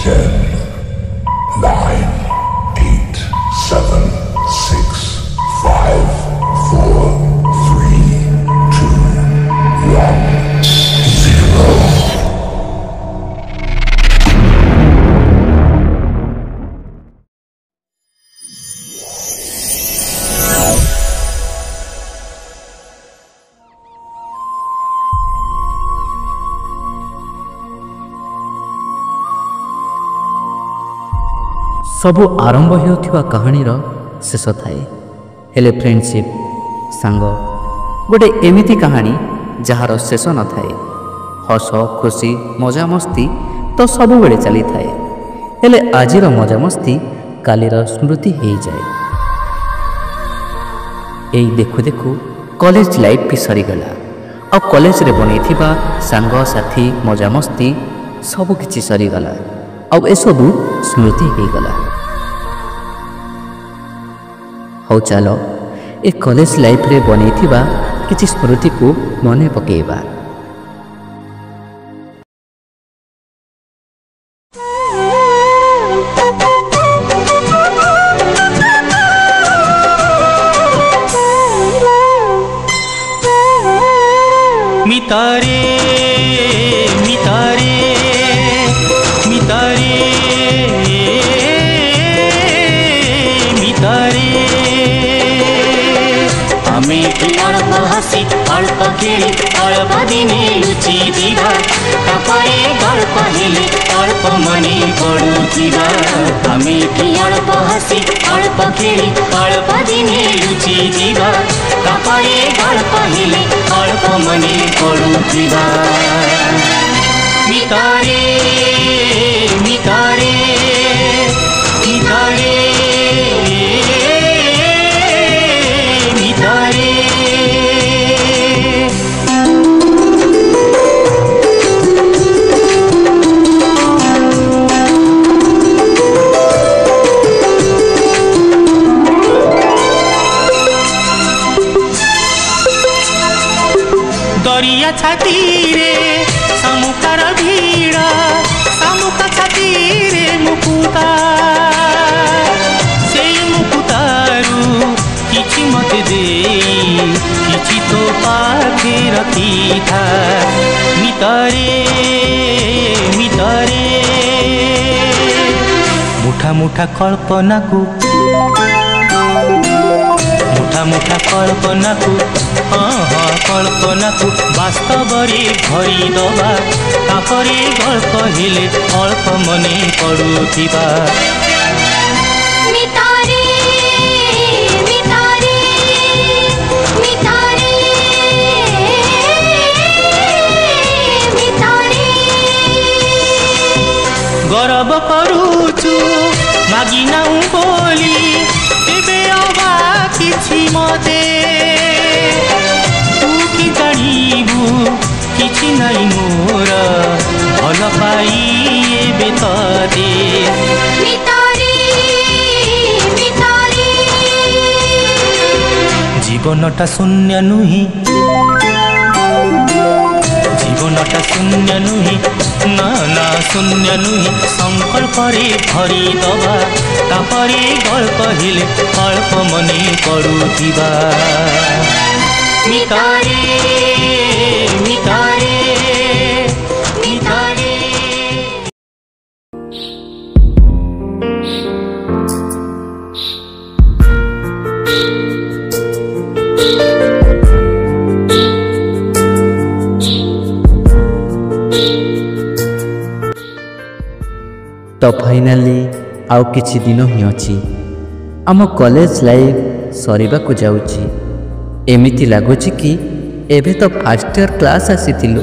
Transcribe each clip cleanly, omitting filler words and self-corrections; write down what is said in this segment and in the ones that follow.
10, 9, 8, 7, 6, 5, 4, 3, 2, 1, 0. सबु आरंभ होता कहानीर शेष थाए हेले फ्रेंडशिप सांग गोटे एमिति कहानी जार शेष न थाए। हस खुशी मजामस्ती तो सब बेले चली थाए हेले आजिर मजामस्ती कालीर स्मृति हो जाए। यही देखु देखु कॉलेज लाइफ भी सरीगला आ कॉलेज रे बनईथिबा सांग साथी मजामस्ती सब किछि सरीगला आ एसबू स्मृति हो गला। हौ चलो ए कॉलेज लाइफ रे बनईथिबा किछि स्मृति को मने पकेइबा। मितारे मितारे मितारे मितारे आमे अल्प हसी अल्प खेली अल्प दिने लुचि दिवा तापरे गल्प हेले अल्प मने पड़ुथिबा। आमे अल्प हसी अल्प खेली अल्प दिने लुचि दिवा तापरे गल्प हेले अल्प मने पड़ुथिबा। मितारे मितारे मितारे मितारे दरिया छाती रे समुखार भीड़ समुखा छाती रे मुकुता से मुकुतारू किछि मते दे किछि तो पाखे रखी था। मितारे मितारे मुठा मुठा कल्पना को मुठा मुठा कल्पना को हाँ कल्पना को वास्तव रे भरी दबा तापरे गल्प हेले अल्प मने पड़ुथिबा। मितारे मितारे मितारे मितारे गौरव करूछु मागी नाउ बोली तेबे अबा किछि मते तू कि जानिबु किछि नाइ मोर भल पाई एबे तते। मितारे मितारे जीवनटा शून्य नुही जीवनटा शून्य नुही ना ना शून्य नुही संकल्प रे भरी दबा तापरे गल्प हेले अल्प मने पड़ुथिबा। मितारे मितारे मितारे तो फाइनाली आउ किछि दिन ही अछि आम कॉलेज लाइफ सरीबा को जाउछि। एमिति लागुछि कि एबे तो फर्स्ट ईयर क्लास आसीथिलु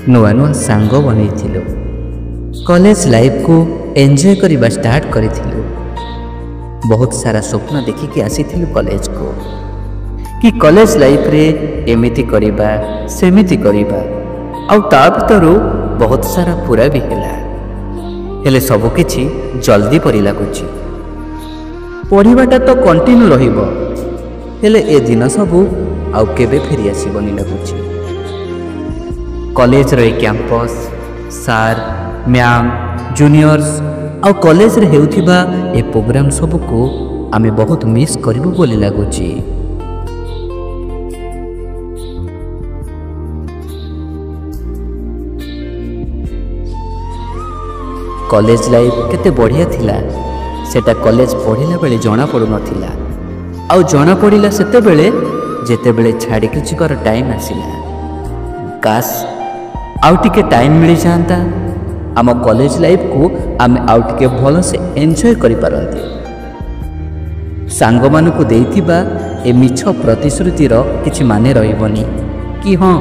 नुआ नुआ सांग बनईथिलु कॉलेज लाइफ को एंजॉय करिबा स्टार्ट करिथिलु। बहुत सारा स्वप्न देखिके आसीथिलु कॉलेज को कि कॉलेज लाइफ रे एमिति करिबा सेमिति करिबा आउ ता भीतरु बहुत सारा पूरा भी हैला हेले सब किछि जल्दी परि लागुछि। पढ़िबाटा तो कंटिन्यू रहिबो हेले ए दिन सबू आउ केबे फेरी आसीबनी लागुछि। कॉलेज रे कैंपस सार मैम ଜୁନିୟର୍ସ ଆଉ କଲେଜରେ ହେଉଥିବା ଏ ପ୍ରୋଗ୍ରାମ ସବୁକୁ ଆମେ ବହୁତ ମିସ୍ କରିବୁ ବୋଲି ଲାଗୁଛି। କଲେଜ ଲାଇଫ କେତେ ବଢ଼ିଆ ଥିଲା ସେଟା କଲେଜ ପଢ଼ିଲା ବେଳେ ଜଣାପଡ଼ୁନଥିଲା। ଆଉ ଜଣାପଡ଼ିଲା ସେତେବେଳେ ଯେତେବେଳେ ଛାଡ଼ିକି ଯିବାର ଟାଇମ୍ ଆସିଲା। କାଶ ଆଉ ଟିକେ ଟାଇମ୍ ମିଳିଯାଆନ୍ତା, ଆମ କଲେଜ ଲାଇଫକୁ ଆମେ ଆଉ ଟିକେ ଭଲସେ ଏନ୍ଜୟ କରିପାରନ୍ତି। ସାଙ୍ଗମାନଙ୍କୁ ଦେଇଥିବା ଏ ମିଛ ପ୍ରତିଶ୍ରୁତିର କିଛି ମାନେ ରହିବନି କି ହଁ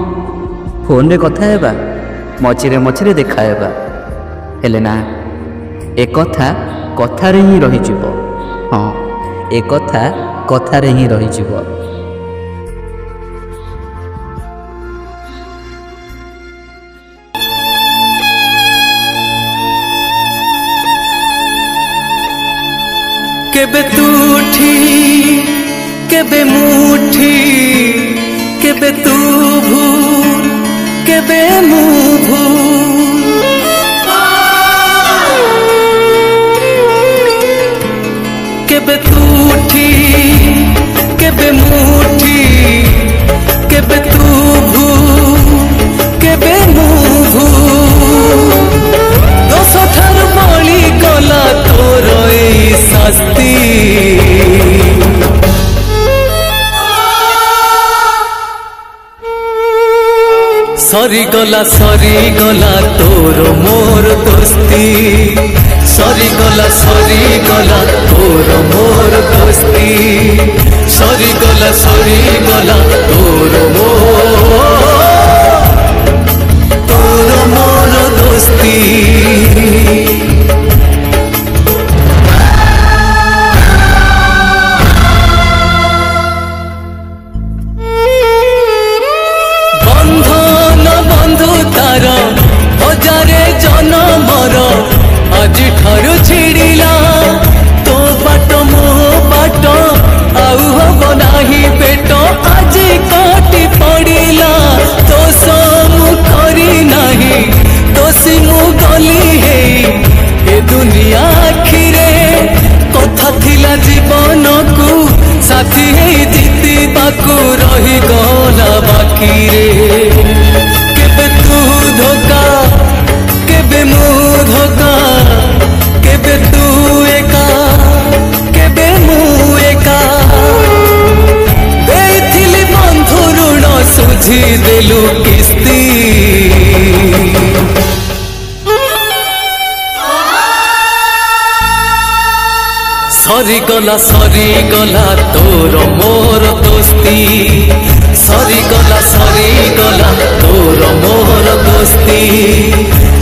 ଫୋନରେ କଥା ହେବା, ମଝିରେ ମଝିରେ ଦେଖା ହେବା, ହେଲେ ନା ଏ କଥା କଥାରେ ହିଁ ରହିଯିବ। ହଁ ଏ କଥା କଥାରେ ହିଁ ରହିଯିବ। केबे तूठी केबे मुठी केबे तू भूल केबे मु भूल केबे तूठी केबे मुठी केबे तू भूल केबे मु भूल दस ठार बळी गला तोर ए शास्ति सरी गला तोर मोर दोस्ती सरी गला तोर मोर दोस्ती सरी गला तोर मोर दोस्ती हजारे जनमर आज ठारू छिड़िला तो बाट मो बाट आउ हम नाही पेट आज काटी पड़िला तो समु करी नाही दोषी मु गली हे ए दुनिया आखिरे कथा थिला जीवन को साथी हे जीती बाकू रही गला बाकी रे केबे तू धोखा केबे मु धोखा केबे तू एका केबे मु एका देइथिली बंधु ऋण सुझी देलु किस्ती सरी गला तोर मोर दोस्ती सरी गला तोर मोर दोस्ती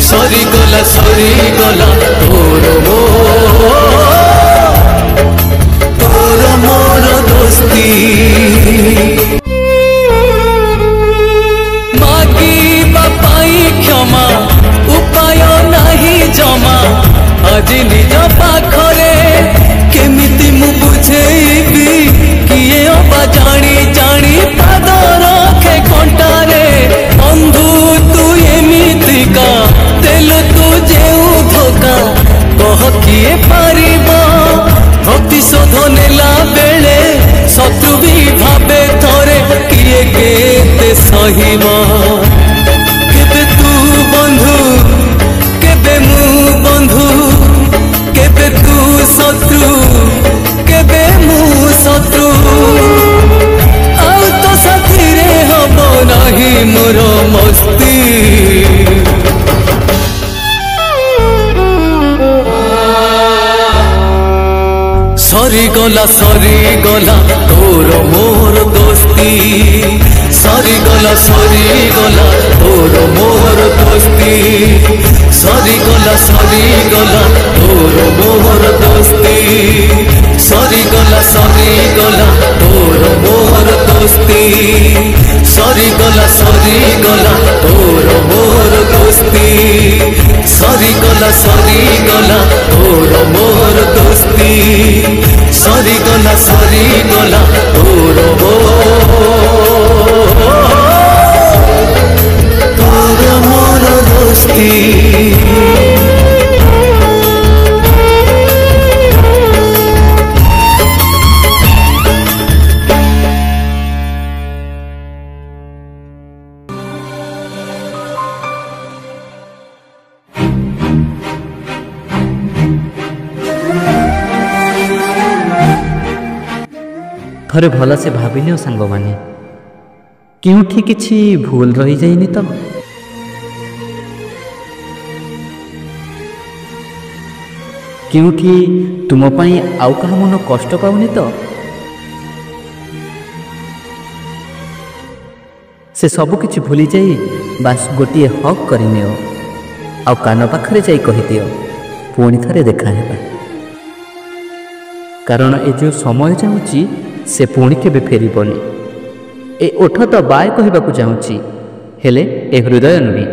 सरी गला तोर मोर दोस्ती मागी बापाई क्षमा उपाय नहीं जमा आज निज पाखरे केमिति मु बुझेबी किए अबा जानी जानी पाद रखे कंटारे बंधु तू एमितिका तेल तू जेउ धोका कह किए पारिबा प्रतिशोध नेला बेले शत्रु भी भावे थरे किए केते सहिबा केबे तू बंधु केबे मु बंधु केबे तू शत्रु केबे मु शत्रु आउ तो साथी रे हब नहीं मोर मस्ती सरी गला तोर मोर दोस्ती सरी गला तोर मोर दोस्ती सरी गला तोर मोर दोस्ती सरी गला तोर मोर दोस्ती सरी गला तोर मोर दोस्ती सरी गला तोर मोर दोस्ती सरी गला तोर मोर दोस्ती। ଥରେ ଭଲସେ ଭାବିନିଅ ସାଙ୍ଗମାନେ, କେଉଁଠି କିଛି ଭୁଲ ରହିଯାଇନି ତ? କେଉଁଠି ତୁମ ପାଇଁ ଆଉ କାହା ମନ କଷ୍ଟ ପାଉନି ତ? ସେ ସବୁକିଛି ଭୁଲିଯାଇ ବାସ୍ ଗୋଟିଏ ହକ୍ କରିନିଅ, ଆଉ କାନ ପାଖରେ ଯାଇ କହିଦିଅ ପୁଣି ଥରେ ଦେଖାହେବା। କାରଣ ଏ ଯେଉଁ ସମୟ ଯାଉଛି ସେ ପୁଣି କେବେ ଫେରିବନି। ଏ ଓଠ ତ ବାଏ କହିବାକୁ ଚାହୁଁଛି, ହେଲେ ଏ ହୃଦୟ ନୁହେଁ।